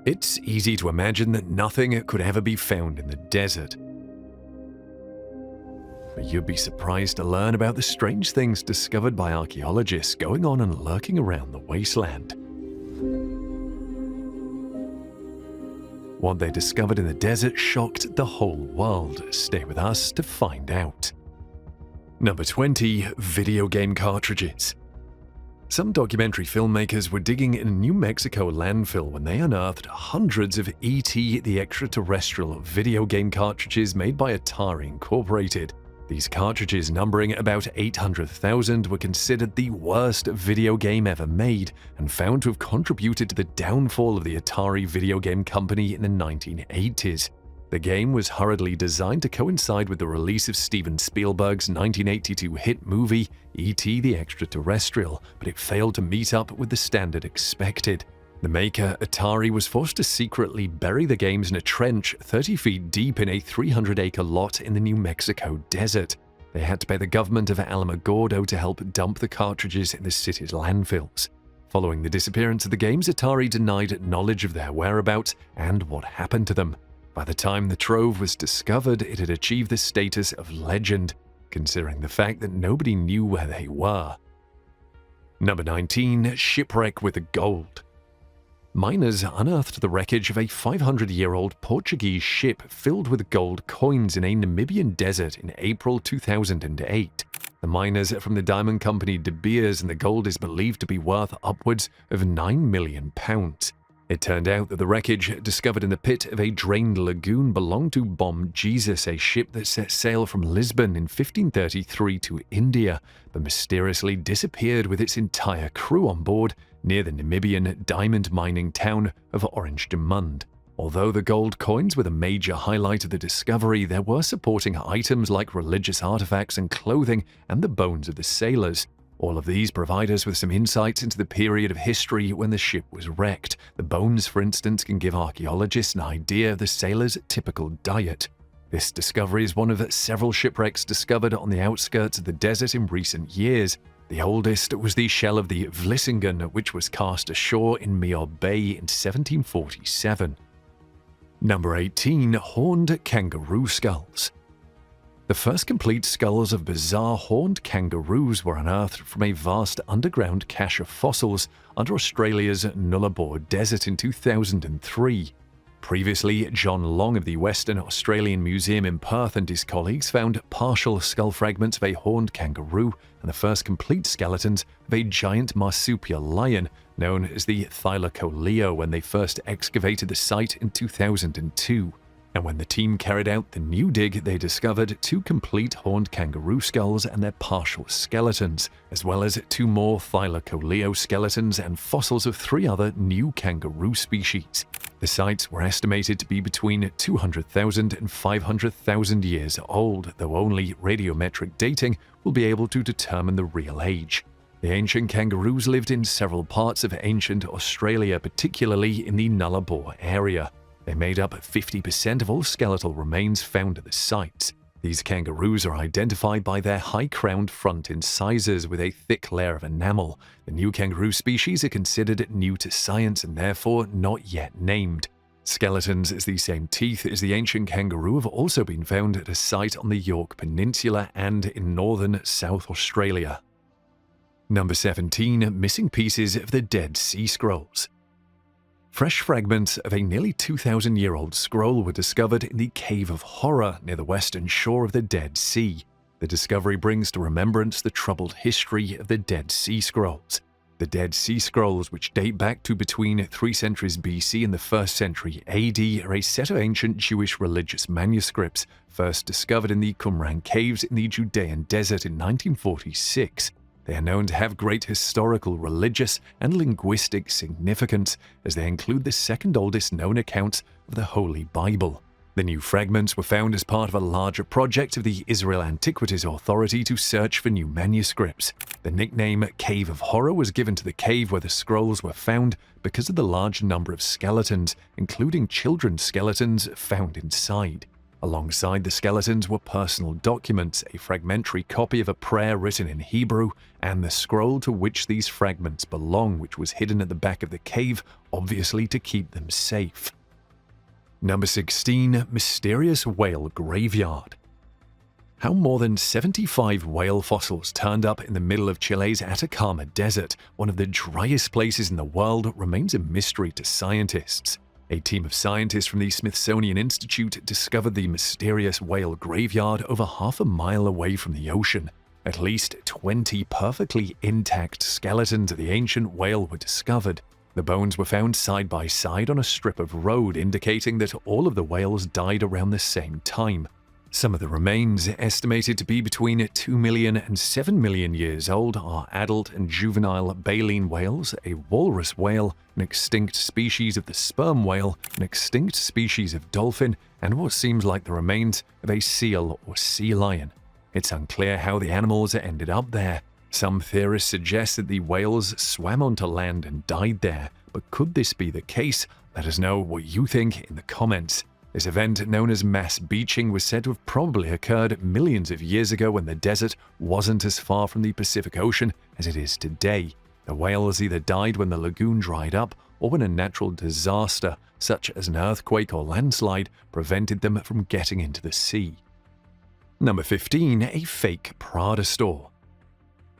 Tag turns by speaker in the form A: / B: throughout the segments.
A: It's easy to imagine that nothing could ever be found in the desert. But you'd be surprised to learn about the strange things discovered by archaeologists going on and lurking around the wasteland. What they discovered in the desert shocked the whole world. Stay with us to find out. Number 20. Video game cartridges. Some documentary filmmakers were digging in a New Mexico landfill when they unearthed hundreds of E.T. the Extraterrestrial video game cartridges made by Atari Incorporated. These cartridges, numbering about 800,000, were considered the worst video game ever made and found to have contributed to the downfall of the Atari video game company in the 1980s. The game was hurriedly designed to coincide with the release of Steven Spielberg's 1982 hit movie E.T. the Extraterrestrial, but it failed to meet up with the standard expected. The maker, Atari, was forced to secretly bury the games in a trench 30 feet deep in a 300-acre lot in the New Mexico desert. They had to pay the government of Alamogordo to help dump the cartridges in the city's landfills. Following the disappearance of the games, Atari denied knowledge of their whereabouts and what happened to them. By the time the trove was discovered, it had achieved the status of legend, considering the fact that nobody knew where they were. Number 19. Shipwreck with gold. Miners unearthed the wreckage of a 500-year-old Portuguese ship filled with gold coins in a Namibian desert in April 2008. The miners from the diamond company De Beers, and the gold is believed to be worth upwards of £9 million. It turned out that the wreckage, discovered in the pit of a drained lagoon, belonged to Bom Jesus, a ship that set sail from Lisbon in 1533 to India, but mysteriously disappeared with its entire crew on board near the Namibian diamond mining town of Orange de Mund. Although the gold coins were the major highlight of the discovery, there were supporting items like religious artifacts and clothing and the bones of the sailors. All of these provide us with some insights into the period of history when the ship was wrecked. The bones, for instance, can give archaeologists an idea of the sailors' typical diet. This discovery is one of several shipwrecks discovered on the outskirts of the desert in recent years. The oldest was the shell of the Vlissingen, which was cast ashore in Miob Bay in 1747. Number 18. Horned kangaroo skulls. The first complete skulls of bizarre horned kangaroos were unearthed from a vast underground cache of fossils under Australia's Nullarbor Desert in 2003. Previously, John Long of the Western Australian Museum in Perth and his colleagues found partial skull fragments of a horned kangaroo and the first complete skeletons of a giant marsupial lion known as the Thylacoleo when they first excavated the site in 2002. And when the team carried out the new dig, they discovered 2 complete horned kangaroo skulls and their partial skeletons, as well as 2 more Thylacoleo skeletons and fossils of 3 other new kangaroo species. The sites were estimated to be between 200,000 and 500,000 years old, though only radiometric dating will be able to determine the real age. The ancient kangaroos lived in several parts of ancient Australia, particularly in the Nullarbor area. They made up 50% of all skeletal remains found at the sites. These kangaroos are identified by their high-crowned front incisors with a thick layer of enamel. The new kangaroo species are considered new to science and therefore not yet named. Skeletons as the same teeth as the ancient kangaroo have also been found at a site on the York Peninsula and in northern South Australia. Number 17. Missing pieces of the Dead Sea Scrolls. Fresh fragments of a nearly 2,000-year-old scroll were discovered in the Cave of Horror near the western shore of the Dead Sea. The discovery brings to remembrance the troubled history of the Dead Sea Scrolls. The Dead Sea Scrolls, which date back to between 3 centuries BC and the 1st century AD, are a set of ancient Jewish religious manuscripts, first discovered in the Qumran caves in the Judean desert in 1946. They are known to have great historical, religious, and linguistic significance, as they include the second oldest known accounts of the Holy Bible. The new fragments were found as part of a larger project of the Israel Antiquities Authority to search for new manuscripts. The nickname Cave of Horror was given to the cave where the scrolls were found because of the large number of skeletons, including children's skeletons, found inside. Alongside the skeletons were personal documents, a fragmentary copy of a prayer written in Hebrew, and the scroll to which these fragments belong, which was hidden at the back of the cave, obviously to keep them safe. Number 16. Mysterious Whale Graveyard. How more than 75 whale fossils turned up in the middle of Chile's Atacama Desert, one of the driest places in the world, remains a mystery to scientists. A team of scientists from the Smithsonian Institute discovered the mysterious whale graveyard over half a mile away from the ocean. At least 20 perfectly intact skeletons of the ancient whale were discovered. The bones were found side by side on a strip of road, indicating that all of the whales died around the same time. Some of the remains, estimated to be between 2 million and 7 million years old, are adult and juvenile baleen whales, a walrus whale, an extinct species of the sperm whale, an extinct species of dolphin, and what seems like the remains of a seal or sea lion. It's unclear how the animals ended up there. Some theorists suggest that the whales swam onto land and died there, but could this be the case? Let us know what you think in the comments. This event, known as mass beaching, was said to have probably occurred millions of years ago when the desert wasn't as far from the Pacific Ocean as it is today. The whales either died when the lagoon dried up or when a natural disaster, such as an earthquake or landslide, prevented them from getting into the sea. Number 15. A fake Prada store.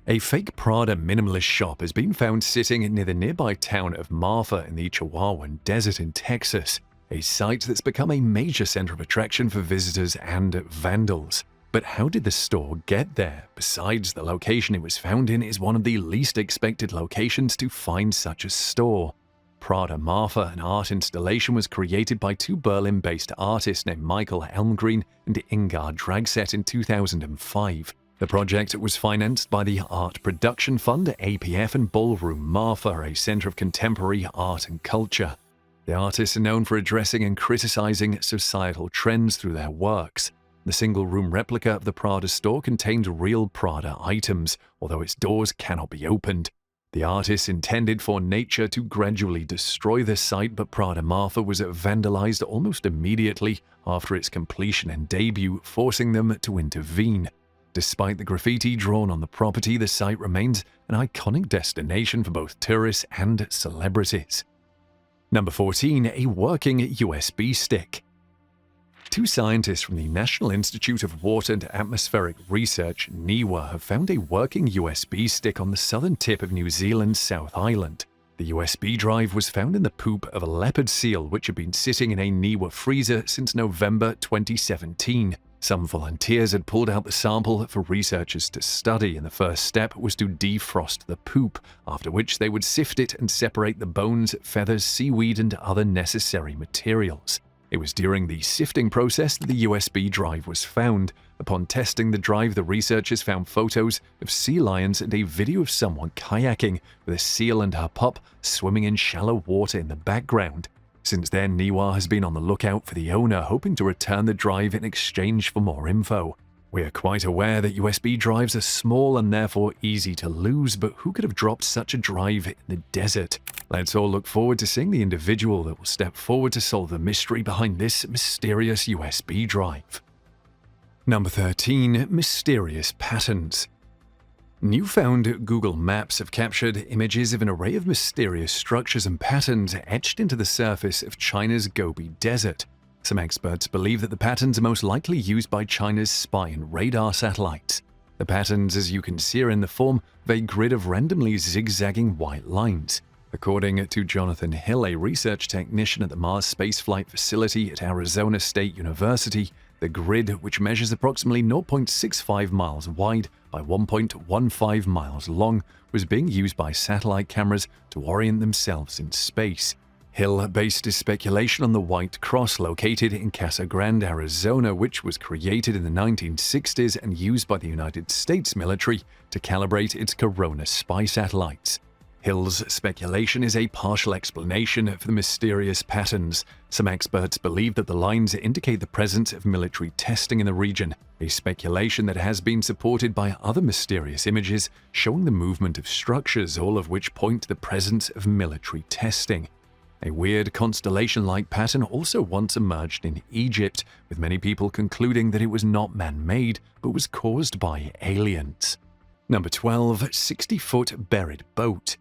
A: A fake Prada minimalist shop has been found sitting near the nearby town of Marfa in the Chihuahuan Desert in Texas, a site that's become a major center of attraction for visitors and vandals. But how did the store get there? Besides, the location it was found in is one of the least expected locations to find such a store. Prada Marfa, an art installation, was created by two Berlin-based artists named Michael Elmgreen and Ingar Dragset in 2005. The project was financed by the Art Production Fund, APF, and Ballroom Marfa, a center of contemporary art and culture. The artists are known for addressing and criticizing societal trends through their works. The single-room replica of the Prada store contained real Prada items, although its doors cannot be opened. The artists intended for nature to gradually destroy the site, but Prada Marfa was vandalized almost immediately after its completion and debut, forcing them to intervene. Despite the graffiti drawn on the property, the site remains an iconic destination for both tourists and celebrities. Number 14. A working USB stick. Two scientists from the National Institute of Water and Atmospheric Research, NIWA, have found a working USB stick on the southern tip of New Zealand's South Island. The USB drive was found in the poop of a leopard seal, which had been sitting in a NIWA freezer since November 2017. Some volunteers had pulled out the sample for researchers to study, and the first step was to defrost the poop, after which they would sift it and separate the bones, feathers, seaweed, and other necessary materials. It was during the sifting process that the USB drive was found. Upon testing the drive, the researchers found photos of sea lions and a video of someone kayaking, with a seal and her pup swimming in shallow water in the background. Since then, NIWA has been on the lookout for the owner, hoping to return the drive in exchange for more info. We are quite aware that USB drives are small and therefore easy to lose, but who could have dropped such a drive in the desert? Let's all look forward to seeing the individual that will step forward to solve the mystery behind this mysterious USB drive. Number 13. Mysterious patterns. Newfound Google Maps have captured images of an array of mysterious structures and patterns etched into the surface of China's Gobi Desert. Some experts believe that the patterns are most likely used by China's spy and radar satellites. The patterns, as you can see, are in the form of a grid of randomly zigzagging white lines. According to Jonathan Hill, a research technician at the Mars Spaceflight Facility at Arizona State University, the grid, which measures approximately 0.65 miles wide by 1.15 miles long, was being used by satellite cameras to orient themselves in space. Hill based his speculation on the White Cross located in Casa Grande, Arizona, which was created in the 1960s and used by the United States military to calibrate its Corona spy satellites. Hill's speculation is a partial explanation for the mysterious patterns. Some experts believe that the lines indicate the presence of military testing in the region, a speculation that has been supported by other mysterious images showing the movement of structures, all of which point to the presence of military testing. A weird constellation-like pattern also once emerged in Egypt, with many people concluding that it was not man-made, but was caused by aliens. Number 12. 60-foot buried boat.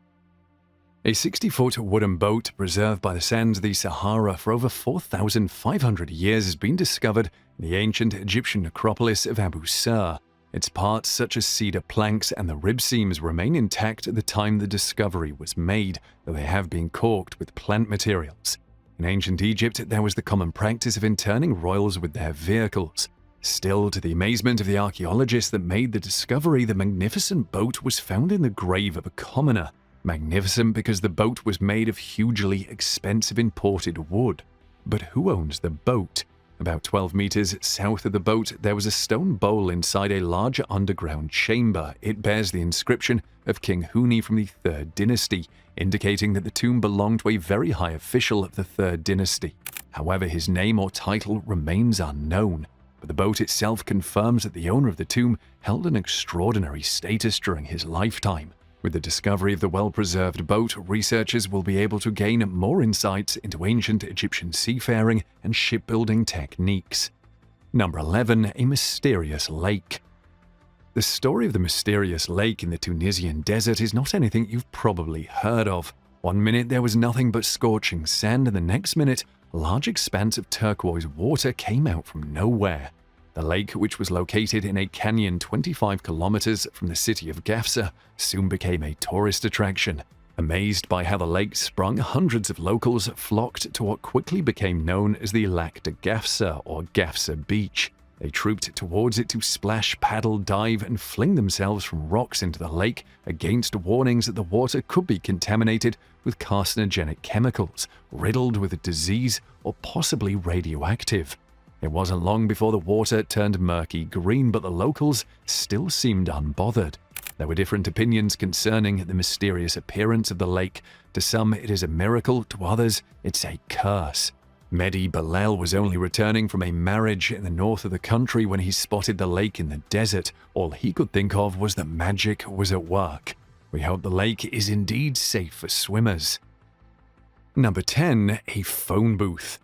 A: A 60-foot wooden boat preserved by the sands of the Sahara for over 4,500 years has been discovered in the ancient Egyptian necropolis of Abu Sir. Its parts, such as cedar planks and the rib seams, remain intact at the time the discovery was made, though they have been caulked with plant materials. In ancient Egypt, there was the common practice of interning royals with their vehicles. Still, to the amazement of the archaeologists that made the discovery, the magnificent boat was found in the grave of a commoner. Magnificent because the boat was made of hugely expensive imported wood. But who owns the boat? About 12 meters south of the boat, there was a stone bowl inside a large underground chamber. It bears the inscription of King Huni from the 3rd dynasty, indicating that the tomb belonged to a very high official of the 3rd dynasty. However, his name or title remains unknown, but the boat itself confirms that the owner of the tomb held an extraordinary status during his lifetime. With the discovery of the well-preserved boat, researchers will be able to gain more insights into ancient Egyptian seafaring and shipbuilding techniques. Number 11. A mysterious lake. The story of the mysterious lake in the Tunisian desert is not anything you've probably heard of. One minute there was nothing but scorching sand, and the next minute, a large expanse of turquoise water came out from nowhere. The lake, which was located in a canyon 25 kilometers from the city of Gafsa, soon became a tourist attraction. Amazed by how the lake sprung, hundreds of locals flocked to what quickly became known as the Lac de Gafsa, or Gafsa Beach. They trooped towards it to splash, paddle, dive, and fling themselves from rocks into the lake against warnings that the water could be contaminated with carcinogenic chemicals, riddled with disease, or possibly radioactive. It wasn't long before the water turned murky green, but the locals still seemed unbothered. There were different opinions concerning the mysterious appearance of the lake. To some, it is a miracle. To others, it's a curse. Mehdi Belal was only returning from a marriage in the north of the country when he spotted the lake in the desert. All he could think of was that magic was at work. We hope the lake is indeed safe for swimmers. Number 10. A phone booth.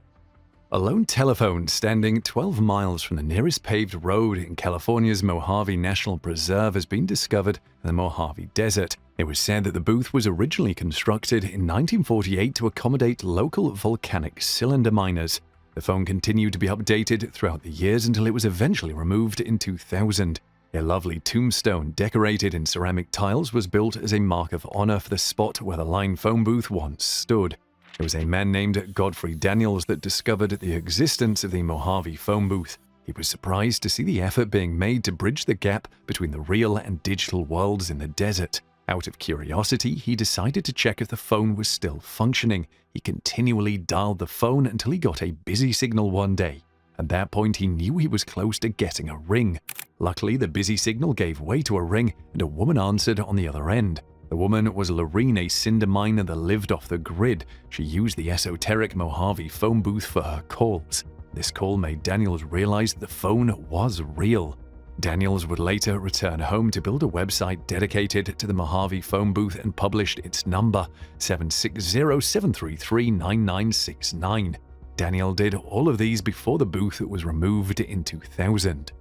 A: A lone telephone standing 12 miles from the nearest paved road in California's Mojave National Preserve has been discovered in the Mojave Desert. It was said that the booth was originally constructed in 1948 to accommodate local volcanic cylinder miners. The phone continued to be updated throughout the years until it was eventually removed in 2000. A lovely tombstone decorated in ceramic tiles was built as a mark of honor for the spot where the line phone booth once stood. It was a man named Godfrey Daniels that discovered the existence of the Mojave phone booth. He was surprised to see the effort being made to bridge the gap between the real and digital worlds in the desert. Out of curiosity, he decided to check if the phone was still functioning. He continually dialed the phone until he got a busy signal one day. At that point, he knew he was close to getting a ring. Luckily, the busy signal gave way to a ring, and a woman answered on the other end. The woman was Lorene, a cinder miner that lived off the grid. She used the esoteric Mojave phone booth for her calls. This call made Daniels realize that the phone was real. Daniels would later return home to build a website dedicated to the Mojave phone booth and published its number, 760-733-9969. Daniel did all of these before the booth was removed in 2000.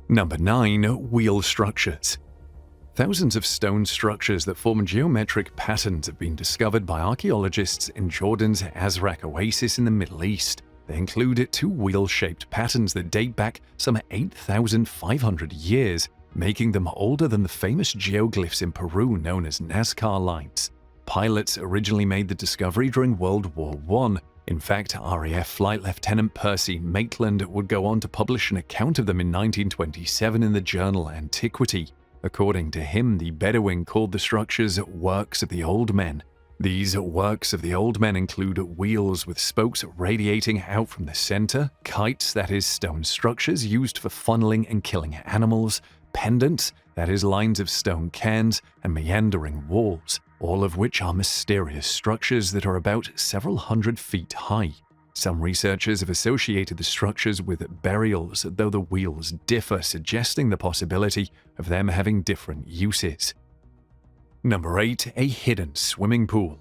A: Number 9. Wheel structures. Thousands of stone structures that form geometric patterns have been discovered by archaeologists in Jordan's Azraq oasis in the Middle East. They include 2 wheel-shaped patterns that date back some 8,500 years, making them older than the famous geoglyphs in Peru known as Nazca lines. Pilots originally made the discovery during World War I. In fact, RAF Flight Lieutenant Percy Maitland would go on to publish an account of them in 1927 in the journal Antiquity. According to him, the Bedouin called the structures works of the old men. These works of the old men include wheels with spokes radiating out from the center, kites, that is, stone structures used for funneling and killing animals, pendants, that is, lines of stone cans, and meandering walls, all of which are mysterious structures that are about several hundred feet high. Some researchers have associated the structures with burials, though the wheels differ, suggesting the possibility of them having different uses. Number 8. A hidden swimming pool.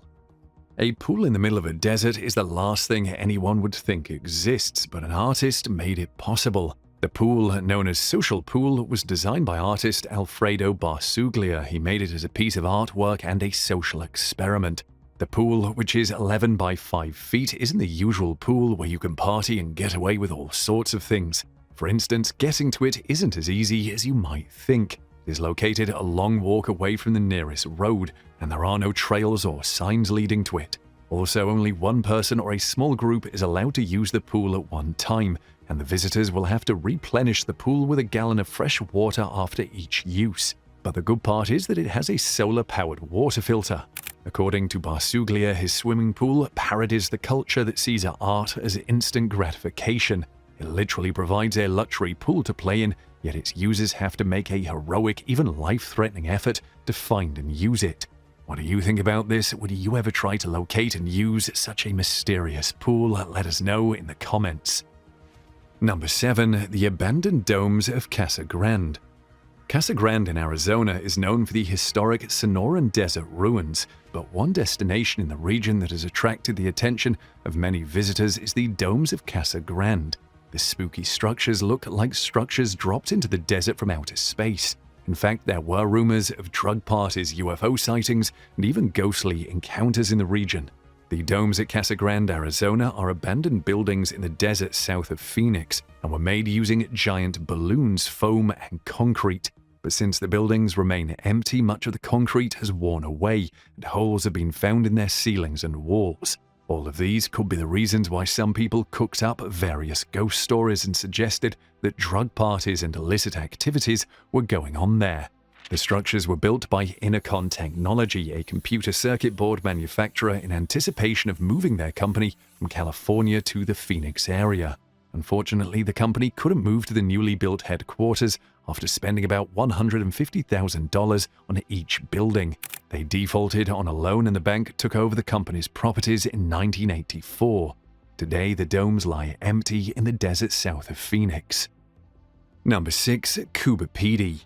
A: A pool in the middle of a desert is the last thing anyone would think exists, but an artist made it possible. The pool, known as Social Pool, was designed by artist Alfredo Barsuglia. He made it as a piece of artwork and a social experiment. The pool, which is 11 by 5 feet, isn't the usual pool where you can party and get away with all sorts of things. For instance, getting to it isn't as easy as you might think. It is located a long walk away from the nearest road, and there are no trails or signs leading to it. Also, only one person or a small group is allowed to use the pool at one time, and the visitors will have to replenish the pool with a gallon of fresh water after each use. But the good part is that it has a solar-powered water filter. According to Barsuglia, his swimming pool parodies the culture that sees art as instant gratification. It literally provides a luxury pool to play in, yet its users have to make a heroic, even life-threatening effort to find and use it. What do you think about this? Would you ever try to locate and use such a mysterious pool? Let us know in the comments. Number 7. The Abandoned Domes of Casa Grande. Casa Grande in Arizona is known for the historic Sonoran Desert ruins, but one destination in the region that has attracted the attention of many visitors is the Domes of Casa Grande. The spooky structures look like structures dropped into the desert from outer space. In fact, there were rumors of drug parties, UFO sightings, and even ghostly encounters in the region. The domes at Casa Grande, Arizona are abandoned buildings in the desert south of Phoenix and were made using giant balloons, foam, and concrete. But since the buildings remain empty, much of the concrete has worn away, and holes have been found in their ceilings and walls. All of these could be the reasons why some people cooked up various ghost stories and suggested that drug parties and illicit activities were going on there. The structures were built by Intercon Technology, a computer circuit board manufacturer, in anticipation of moving their company from California to the Phoenix area. Unfortunately, the company couldn't move to the newly built headquarters after spending about $150,000 on each building. They defaulted on a loan and the bank took over the company's properties in 1984. Today, the domes lie empty in the desert south of Phoenix. Number 6. Coober Pedy.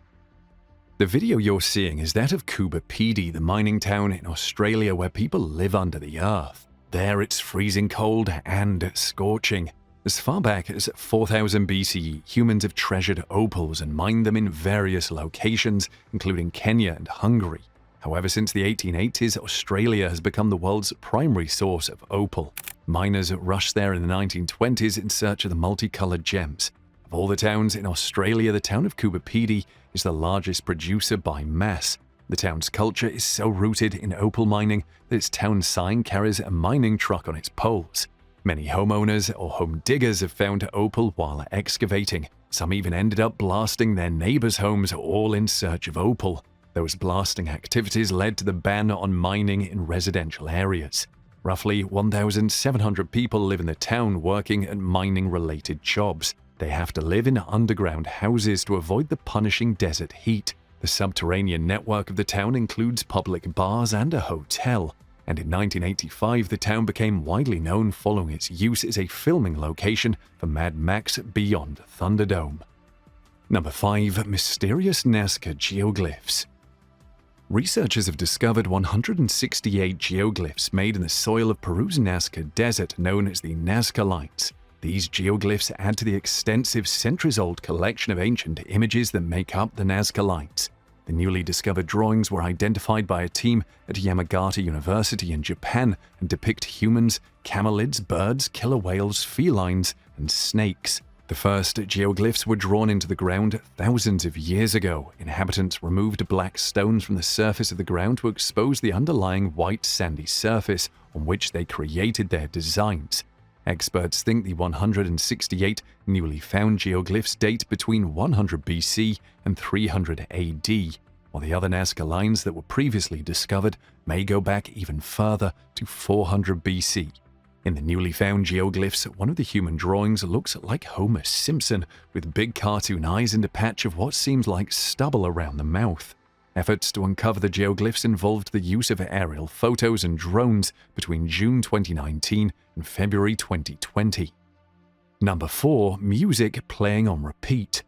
A: The video you're seeing is that of Coober Pedy, the mining town in Australia where people live under the earth. There it's freezing cold and scorching. As far back as 4000 BCE, humans have treasured opals and mined them in various locations, including Kenya and Hungary. However, since the 1880s, Australia has become the world's primary source of opal. Miners rushed there in the 1920s in search of the multicolored gems. Of all the towns in Australia, the town of Coober Pedy is the largest producer by mass. The town's culture is so rooted in opal mining that its town sign carries a mining truck on its poles. Many homeowners or home diggers have found opal while excavating. Some even ended up blasting their neighbors' homes, all in search of opal. Those blasting activities led to the ban on mining in residential areas. Roughly 1,700 people live in the town working at mining-related jobs. They have to live in underground houses to avoid the punishing desert heat. The subterranean network of the town includes public bars and a hotel. And in 1985, the town became widely known following its use as a filming location for Mad Max Beyond Thunderdome. Number 5. Mysterious Nazca Geoglyphs. Researchers have discovered 168 geoglyphs made in the soil of Peru's Nazca Desert, known as the Nazca Lines. These geoglyphs add to the extensive centuries-old collection of ancient images that make up the Nazca Lines. The newly discovered drawings were identified by a team at Yamagata University in Japan and depict humans, camelids, birds, killer whales, felines, and snakes. The first geoglyphs were drawn into the ground thousands of years ago. Inhabitants removed black stones from the surface of the ground to expose the underlying white sandy surface on which they created their designs. Experts think the 168 newly found geoglyphs date between 100 BC and 300 AD, while the other Nazca lines that were previously discovered may go back even further to 400 BC. In the newly found geoglyphs, one of the human drawings looks like Homer Simpson, with big cartoon eyes and a patch of what seems like stubble around the mouth. Efforts to uncover the geoglyphs involved the use of aerial photos and drones between June 2019 and February 2020. Number 4. Music playing on repeat.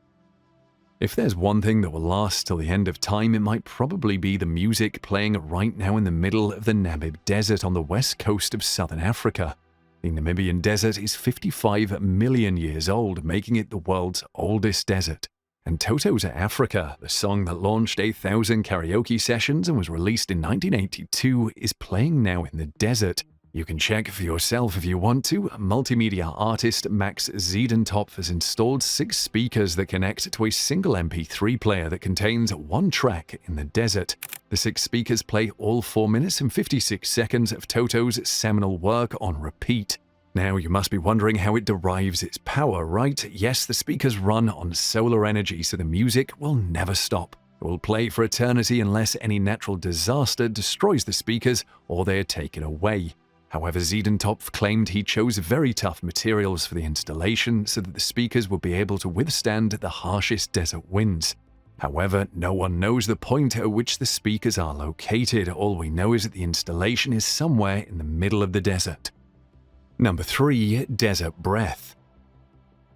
A: If there's one thing that will last till the end of time, it might probably be the music playing right now in the middle of the Namib Desert on the west coast of southern Africa. The Namibian desert is 55 million years old, making it the world's oldest desert. And Toto's Africa, the song that launched 8,000 karaoke sessions and was released in 1982, is playing now in the desert. You can check for yourself if you want to. Multimedia artist Max Ziedentopf has installed 6 speakers that connect to a single MP3 player that contains one track in the desert. The 6 speakers play all 4 minutes and 56 seconds of Toto's seminal work on repeat. Now, you must be wondering how it derives its power, right? Yes, the speakers run on solar energy, so the music will never stop. It will play for eternity unless any natural disaster destroys the speakers or they are taken away. However, Ziedentopf claimed he chose very tough materials for the installation so that the speakers would be able to withstand the harshest desert winds. However, no one knows the point at which the speakers are located. All we know is that the installation is somewhere in the middle of the desert. Number 3. Desert Breath.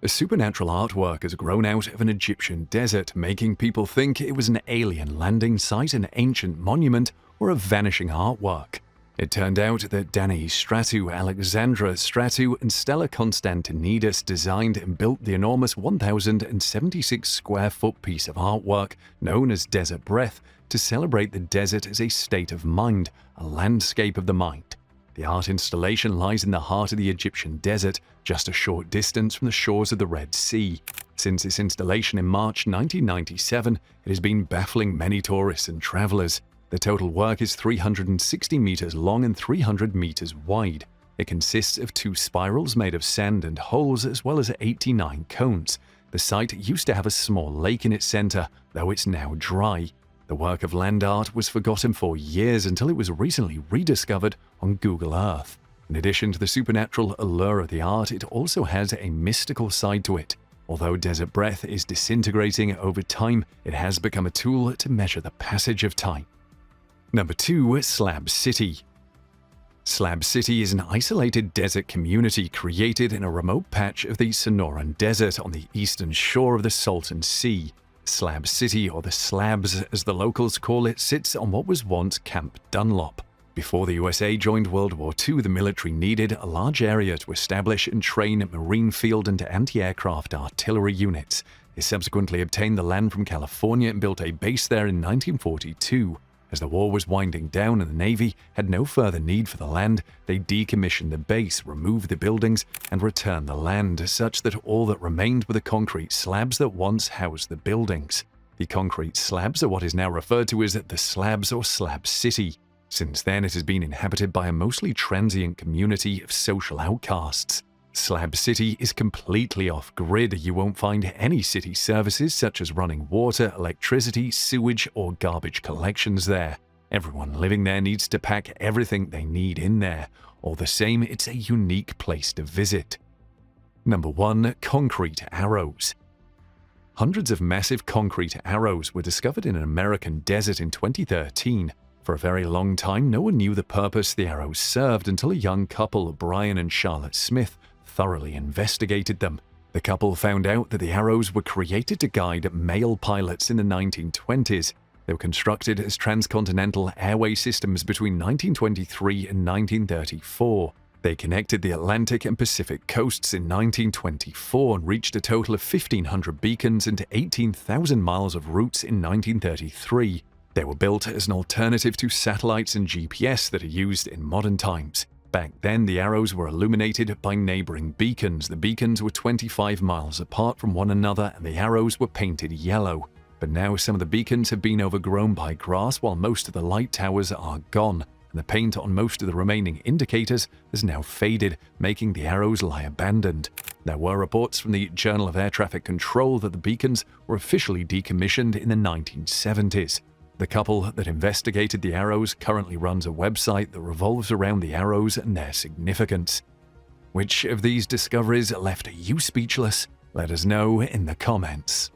A: A supernatural artwork has grown out of an Egyptian desert, making people think it was an alien landing site, an ancient monument, or a vanishing artwork. It turned out that Danae Stratou, Alexandra Stratou, and Stella Constantinidis designed and built the enormous 1,076 square foot piece of artwork known as Desert Breath to celebrate the desert as a state of mind, a landscape of the mind. The art installation lies in the heart of the Egyptian desert, just a short distance from the shores of the Red Sea. Since its installation in March 1997, it has been baffling many tourists and travelers. The total work is 360 meters long and 300 meters wide. It consists of 2 spirals made of sand and holes, as well as 89 cones. The site used to have a small lake in its center, though it's now dry. The work of land art was forgotten for years until it was recently rediscovered on Google Earth. In addition to the supernatural allure of the art, it also has a mystical side to it. Although Desert Breath is disintegrating over time, it has become a tool to measure the passage of time. Number 2. Slab City. Slab City is an isolated desert community created in a remote patch of the Sonoran Desert on the eastern shore of the Salton Sea. Slab City, or the Slabs as the locals call it, sits on what was once Camp Dunlop. Before the USA joined World War II, the military needed a large area to establish and train marine field and anti-aircraft artillery units. They subsequently obtained the land from California and built a base there in 1942. As the war was winding down and the Navy had no further need for the land, they decommissioned the base, removed the buildings, and returned the land, such that all that remained were the concrete slabs that once housed the buildings. The concrete slabs are what is now referred to as the Slabs or Slab City. Since then, it has been inhabited by a mostly transient community of social outcasts. Slab City is completely off-grid. You won't find any city services such as running water, electricity, sewage, or garbage collections there. Everyone living there needs to pack everything they need in there. All the same, it's a unique place to visit. Number 1. Concrete Arrows. Hundreds of massive concrete arrows were discovered in an American desert in 2013. For a very long time, no one knew the purpose the arrows served until a young couple, Brian and Charlotte Smith, thoroughly investigated them. The couple found out that the arrows were created to guide male pilots in the 1920s. They were constructed as transcontinental airway systems between 1923 and 1934. They connected the Atlantic and Pacific coasts in 1924 and reached a total of 1,500 beacons and 18,000 miles of routes in 1933. They were built as an alternative to satellites and GPS that are used in modern times. Back then, the arrows were illuminated by neighboring beacons. The beacons were 25 miles apart from one another and the arrows were painted yellow. But now some of the beacons have been overgrown by grass while most of the light towers are gone, and the paint on most of the remaining indicators has now faded, making the arrows lie abandoned. There were reports from the Journal of Air Traffic Control that the beacons were officially decommissioned in the 1970s. The couple that investigated the arrows currently runs a website that revolves around the arrows and their significance. Which of these discoveries left you speechless? Let us know in the comments.